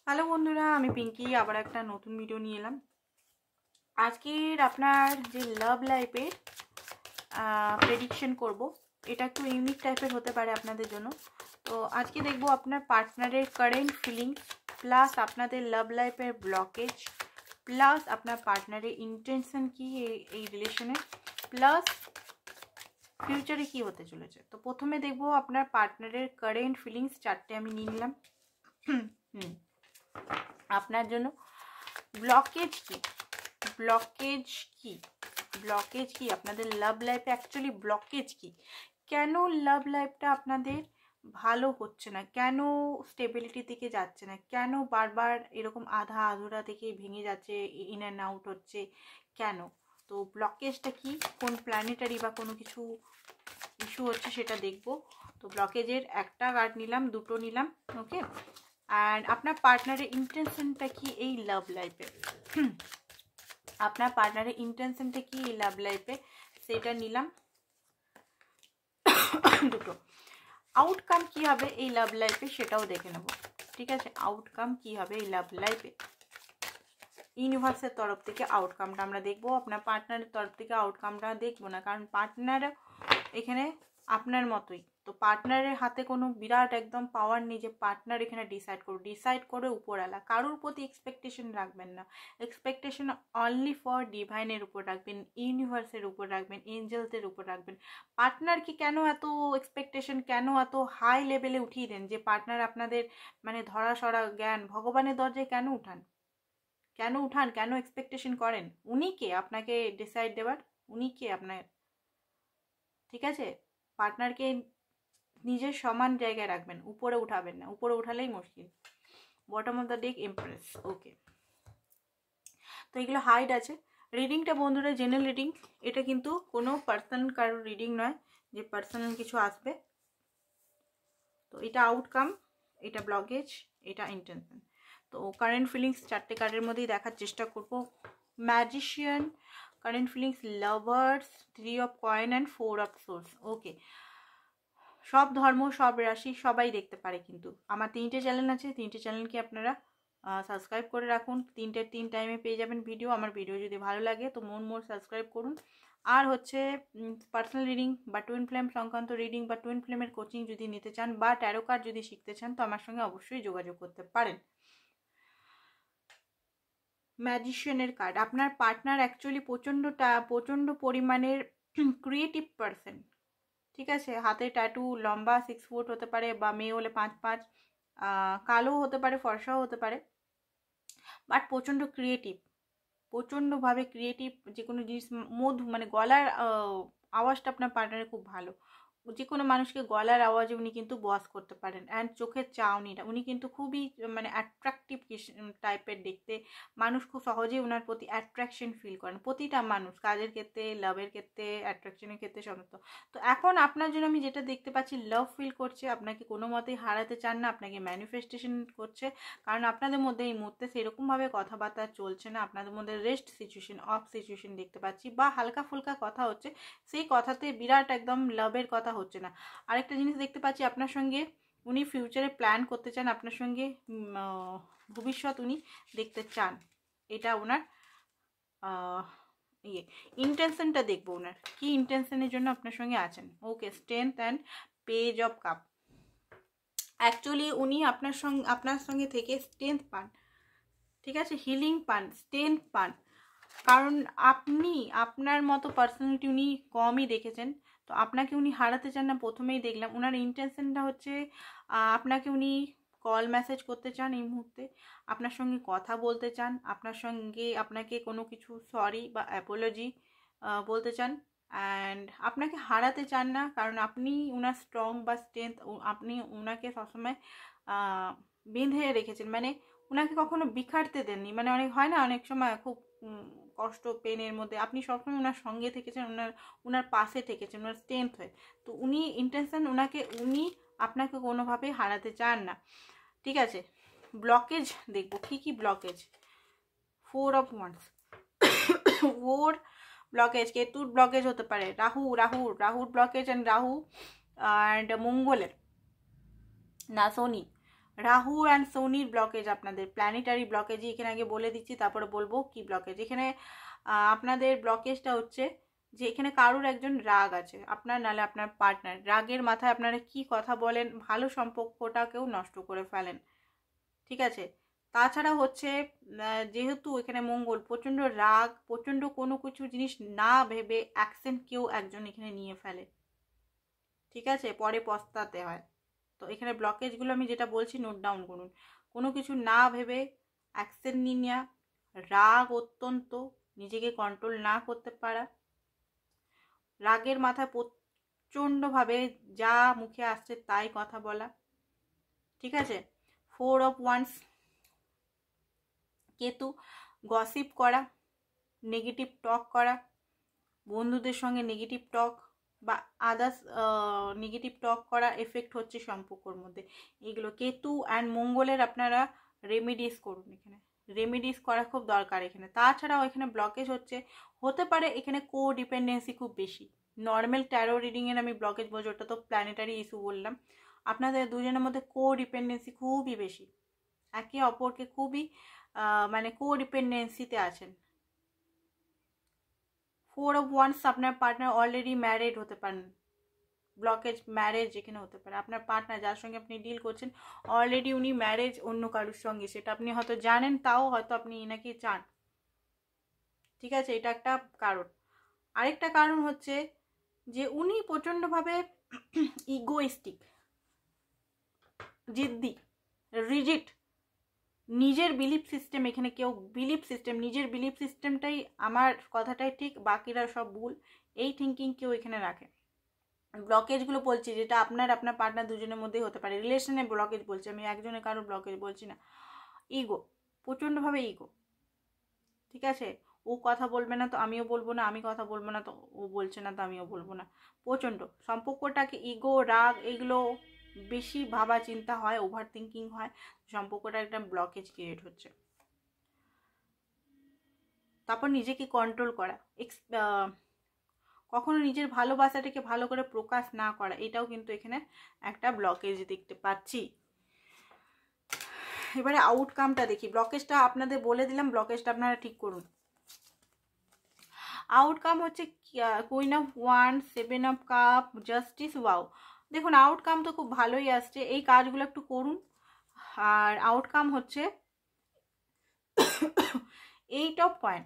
Hello বন্ধুরা, আমি পিঙ্কি আবার একটা নতুন ভিডিও নিয়ে এলাম। আজকের আপনার যে লাভ লাইফের প্রেডিকশন করব, এটা একটু ইউনিক টাইপের হতে পারে আপনাদের জন্য। তো আজকে দেখব আপনার পার্টনারের কারেন্ট ফিলিংস, প্লাস আপনাদের লাভ লাইফের ব্লকেজ, প্লাস আপনার পার্টনারের ইন্টেনশন কি এই রিলেশনে, প্লাস ফিউচারে কি হতে চলেছে। তো প্রথমে দেখব আপনার পার্টনারের কারেন্ট ফিলিংস, চারটে আমি নিয়ে নিলাম। আপনার জন্য ব্লকেজ কি, ব্লকেজ কি, ব্লকেজ কি আপনাদের লাভ লাইফে, অ্যাকচুয়ালি ব্লকেজ কি, কেন লাভ লাইফটা আপনাদের ভালো হচ্ছে না, কেন স্টেবিলিটি থেকে যাচ্ছে না, কেন বারবার এরকম আধা আধুরা থেকে ভেঙে যাচ্ছে, ইন অ্যান্ড আউট হচ্ছে, কেন? তো ব্লকেজটা কি, কোন প্ল্যানেটারি বা কোনো কিছু ইস্যু হচ্ছে সেটা দেখব। তো ব্লকেজের একটা কার্ড নিলাম, দুটো নিলাম, ওকে। অ্যান্ড আপনার পার্টনারের ইন্টেনশনটা কি এই লাভ লাইফে, আপনার পার্টনারের ইন্টেনশনটা কি এই লাভ লাইফে সেটা নিলাম দুটো। আউটকাম কি হবে এই লাভ লাইফে সেটাও দেখে নেব, ঠিক আছে। আউটকাম কি হবে এই লাভ লাইফে, ইউনিভার্সের তরফ থেকে আউটকামটা আমরা দেখবো, আপনার পার্টনারের তরফ থেকে আউটকামটা দেখবো না, কারণ পার্টনার এখানে আপনার মতোই। তো পার্টনারের হাতে কোনো বিরাট একদম পাওয়ার নেই যে পার্টনার এখানে ডিসাইড করে উপরওয়ালা। কারোর প্রতি এক্সপেকটেশন রাখবেন না, এক্সপেকটেশন অনলি ফর ডিভাইনের উপর রাখবেন, ইউনিভার্সের উপর রাখবেন, এঞ্জেলসের উপর রাখবেন। পার্টনারকে কেন এত এক্সপেকটেশন, কেন এত হাই লেভেলে উঠিয়ে দেন যে পার্টনার আপনাদের মানে ধরা সরা জ্ঞান ভগবানের দরজায় কেন উঠান, কেন এক্সপেকটেশন করেন? উনি কে আপনাকে ডিসাইড দেবার, উনি কে আপনার, ঠিক আছে। পার্টনারকে নিজের সমান জায়গায় রাখবেন, উপরে উঠাবেন না, উপরে উঠালেই মুশকিল। Bottom of the deck empress, okay. তো এগুলো হাইড আছে। রিডিংটা বন্ধুরা জেনারেল রিডিং, এটা কিন্তু কোনো পার্সোনাল কারোর রিডিং নয় যে পার্সোনাল কিছু আসবে। তো এটা আউটকাম, এটা ব্লকেজ, এটা ইন্টেনশন। তো কারেন্ট ফিলিংস চারটে কার্ডের মধ্যেই দেখার চেষ্টা করব। Magician, current feelings, lovers, 3 of coin and 4 of swords, okay. সব ধর্ম, সব রাশি সবাই দেখতে পারে, কিন্তু আমার 3টে চ্যানেল আছে, 3টে চ্যানেলকে আপনারা সাবস্ক্রাইব করে রাখুন। 3 টাইমে পেয়ে যাবেন ভিডিও। আমার ভিডিও যদি ভালো লাগে তো মোর সাবস্ক্রাইব করুন। আর হচ্ছে পার্সোনাল রিডিং বা টুইন ফ্লেম সংক্রান্ত রিডিং বা টুইন ফ্লেমের কোচিং যদি নিতে চান বা ট্যারো কার্ড যদি শিখতে চান তো আমার সঙ্গে অবশ্যই যোগাযোগ করতে পারেন। ম্যাজিশিয়ানের কার্ড, আপনার পার্টনার অ্যাকচুয়ালি প্রচণ্ড পরিমাণের ক্রিয়েটিভ পারসন, ঠিক আছে। হাতে ট্যাটু, লম্বা 6 ফুট হতে পারে, বা মেয়ে হলে 5'5", কালো হতে পারে, ফর্সাও হতে পারে, বাট প্রচণ্ড ক্রিয়েটিভ, প্রচণ্ডভাবে ক্রিয়েটিভ। যে কোনো জিনিস মানে গলার আওয়াজটা আপনার পার্টনারের খুব ভালো, যে কোনো মানুষকে গলার আওয়াজে উনি কিন্তু বস করতে পারেন। অ্যান্ড চোখের চাউনিটা, উনি কিন্তু খুবই মানে অ্যাট্রাকটিভ টাইপের দেখতে, মানুষ খুব সহজেই ওনার প্রতি অ্যাট্রাকশন ফিল করেন। প্রতিটা মানুষ, কাজের ক্ষেত্রে, লাভের ক্ষেত্রে, অ্যাট্রাকশনের ক্ষেত্রে, সমস্ত। তো এখন আপনার জন্য আমি যেটা দেখতে পাচ্ছি, লাভ ফিল করছে, আপনাকে কোনো মতেই হারাতে চান না, আপনাকে ম্যানিফেস্টেশন করছে, কারণ আপনাদের মধ্যে এই মুহূর্তে সেরকমভাবে কথাবার্তা চলছে না, আপনাদের মধ্যে রেস্ট সিচুয়েশন, অফ সিচুয়েশন দেখতে পাচ্ছি, বা হালকা ফুলকা কথা হচ্ছে, সেই কথাতে বিরাট একদম লাভের কথা হচ্ছে না। আরেকটা জিনিস দেখতে পাচ্ছি, আপনার সঙ্গে উনি ফিউচারে প্ল্যান করতে চান, আপনার সঙ্গে ভবিষ্যৎ উনি দেখতে চান, এটা ওনার ইন্টেনশনটা দেখবো, ওনার কি ইন্টেনশনের জন্য আপনার সঙ্গে আছেন, okay. Strength and page of cup, actually উনি আপনার সঙ্গে থেকে স্ট্রেংথ পান, ঠিক আছে, হিলিং পান, স্ট্রেংথ পান, কারণ আপনি আপনার মতো পার্সোনালিটি উনি কমই দেখেছেন। তো আপনাকে উনি হারাতে চান না, প্রথমেই দেখলাম। ওনার ইন্টেনশনটা হচ্ছে আপনাকে উনি কল মেসেজ করতে চান এই মুহূর্তে, আপনার সঙ্গে কথা বলতে চান, আপনার সঙ্গে আপনাকে কোনো কিছু সরি বা অ্যাপোলজি বলতে চান, অ্যান্ড আপনাকে হারাতে চান না, কারণ আপনি ওনার স্ট্রং বা স্ট্রেংথ, আপনি ওনাকে সবসময় বেঁধে রেখেছেন, মানে ওনাকে কখনো বিখারতে দেননি। মানে অনেক হয় না, অনেক সময় খুব কষ্ট পেনের মধ্যে, আপনি সবসময় ওনার সঙ্গে থেকেছেন, ওনার পাশে থেকেছেন, ওনার স্ট্রেংথ হয়ে। তো উনি ইন্টেনশন, উনি আপনাকে কোনোভাবেই হারাতে চান না, ঠিক আছে। ব্লকেজ দেখবো, কি ব্লকেজ। 4 অফ ওয়ান্স, 4 ব্লকেজ, কেতুর ব্লকেজ হতে পারে, রাহুর ব্লকেজ, অ্যান্ড রাহু অ্যান্ড মঙ্গলের, না শনি, রাহু অ্যান্ড শনির ব্লকেজ, আপনাদের প্ল্যানেটারি ব্লকেজ, এখানে আগে বলে দিচ্ছি তারপরে বলবো কি ব্লকেজ। এখানে আপনাদের ব্লকেজটা হচ্ছে যে এখানে কারুর একজন রাগ আছে আপনার, নালে আপনার পার্টনার, রাগের মাথায় আপনারা কি কথা বলেন, ভালো সম্পর্কটাকেও নষ্ট করে ফেলেন, ঠিক আছে। তাছাড়া হচ্ছে যেহেতু এখানে মঙ্গল, প্রচণ্ড রাগ, প্রচণ্ড কোনো কিছু জিনিস না ভেবে অ্যাকশন কেউ একজন এখানে নিয়ে ফেলে, ঠিক আছে, পরে পস্তাতে হয়। তো এখানে ব্লকেজগুলো আমি যেটা বলছি নোট ডাউন করুন। কোনো কিছু না ভেবে অ্যাকশন নিয়ে নেওয়া, রাগ অত্যন্ত, নিজেকে কন্ট্রোল না করতে পারা, রাগের মাথায় প্রচণ্ডভাবে যা মুখে আসছে তাই কথা বলা, ঠিক আছে। 4 অফ ওয়ান্স, কেতু, গসিপ করা, নেগেটিভ টক করা, বন্ধুদের সঙ্গে নেগেটিভ টক বা আদার্স নেগেটিভ টক করা এফেক্ট হচ্ছে সম্পর্কর মধ্যে। এগুলো কেতু অ্যান্ড মঙ্গলের আপনারা রেমিডিস করুন, এখানে রেমিডিস করা খুব দরকার এখানে। তাছাড়াও এখানে ব্লকেজ হতে পারে এখানে কো ডিপেন্ডেন্সি খুব বেশি। নর্মাল ট্যারো রিডিংয়ের আমি ব্লকেজ বলছি, ওটা তো প্ল্যানেটারি ইস্যু বললাম। আপনাদের দুজনের মধ্যে কো ডিপেন্ডেন্সি খুবই বেশি, একে অপরকে খুবই মানে কো ডিপেন্ডেন্সিতে আছেন। 4 অফ ওয়ান্স, আপনার পার্টনার অলরেডি ম্যারিড হতে পারেন, ব্লকেজ ম্যারেজ এখানে হতে পারে। আপনার পার্টনার যার সঙ্গে আপনি ডিল করছেন অলরেডি উনি ম্যারেজ অন্য কারোর সঙ্গে, সেটা আপনি হয়তো জানেন, তাও হয়তো আপনি এনাকে চান, ঠিক আছে, এটা একটা কারণ। আরেকটা কারণ হচ্ছে যে উনি প্রচণ্ডভাবে ইগোইস্টিক, জিদ্দি, রিজিড, নিজের বিলিফ সিস্টেম, এখানে কেউ বিলিফ সিস্টেম, নিজের বিলিফ সিস্টেমটাই আমার কথাটাই ঠিক, বাকিরা সব ভুল, এই থিঙ্কিং কেউ এখানে রাখে। ব্লকেজগুলো বলছি যেটা আপনার পার্টনার দুজনের মধ্যেই হতে পারে, রিলেশনে ব্লকেজ বলছি আমি, একজনের কারোর ব্লকেজ বলছি না। ইগো, প্রচণ্ডভাবে ইগো, ঠিক আছে। ও কথা বলবে না তো আমিও বলবো না, আমি কথা বলবো না তো ও বলছে না তো আমিও বলবো না, প্রচণ্ড সম্পর্কটাকে ইগো, রাগ, এগুলো বেশি ভাবা চিন্তা হয়, ওভার থিঙ্কিং হয়, সম্পর্কটা একটা ব্লকেজ ক্রিয়েট হচ্ছে। তারপর নিজেকে কন্ট্রোল করা, কখনো নিজের ভালোবাসাটাকে ভালো করে প্রকাশ না করা, এটাও কিন্তু এখানে একটা ব্লকেজ দেখতে পাচ্ছি। এবারে আউটকামটা দেখি, ব্লকেজটা আপনাদের বলে দিলাম, ব্লকেজটা আপনারা ঠিক করুন। আউটকাম হচ্ছে queen of wands, 7 of cup, justice. Wow, দেখুন আউটকাম তো খুব ভালোই আসছে, এই কাজগুলো একটু করুন। আর আউটকাম হচ্ছে 8 অফ কয়েন।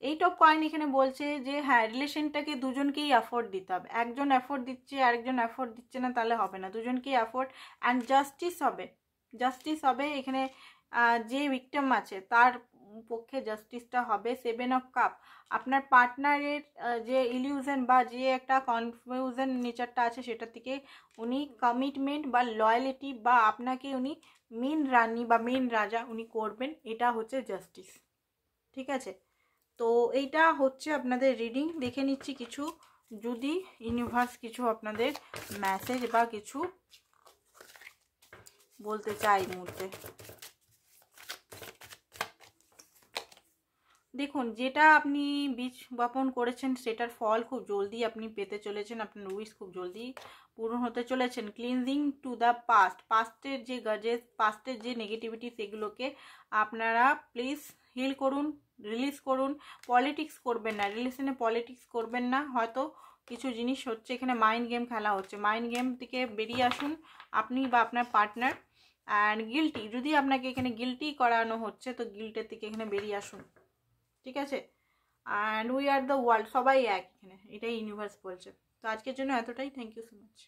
8 অফ কয়েন এখানে বলছে যে হ্যাঁ, রিলেশনটাকে দুজনকেই এফোর্ট দিতে হবে, একজন এফোর্ট দিচ্ছে আরেকজন এফোর্ট দিচ্ছে না তাহলে হবে না, দুজনকেই এফোর্ট অ্যান্ড জাস্টিস হবে, জাস্টিস হবে এখানে। যে ভিকটিম আছে তার পক্ষে জাস্টিসটা হবে। 7 অফ কাপ, আপনার পার্টনারের যে ইলিউশন বা যে একটা কনফিউশন নেচারটা আছে সেটা থেকে উনি কমিটমেন্ট বা লয়ালিটি বা আপনাকে উনি মেন রানী বা মেন রাজা উনি করবেন, এটা হচ্ছে জাস্টিস, ঠিক আছে। তো এইটা হচ্ছে আপনাদের রিডিং। দেখে নিচ্ছি কিছু, যদি ইউনিভার্স কিছু আপনাদের মেসেজ বা কিছু বলতে চাই মুহূর্তে। দেখুন, যেটা আপনি বীজ বপন করেছেন সেটার ফল খুব জলদি আপনি পেতে চলেছেন, আপনার উইশ খুব জলদি পূরণ হতে চলেছেন। ক্লিনজিং টু দ্য পাস্টের যে গজেস, পাস্টের যে নেগেটিভিটি, সেগুলোকে আপনারা প্লিজ হিল করুন, রিলিজ করুন। পলিটিক্স করবেন না, রিলেশনে পলিটিক্স করবেন না। হয়তো কিছু জিনিস হচ্ছে এখানে মাইন্ড গেম খেলা হচ্ছে, মাইন্ড গেম থেকে বেরিয়ে আসুন আপনি বা আপনার পার্টনার। অ্যান্ড গিল্টি, যদি আপনাকে এখানে গিল্টি করানো হচ্ছে তো গিল্টের থেকে এখানে বেরিয়ে আসুন, ঠিক আছে। And we are the world, সবাই এক এখানে, এটাই ইউনিভার্স বলছে। তো আজকের জন্য এতটাই, থ্যাংক ইউ সো মাচ।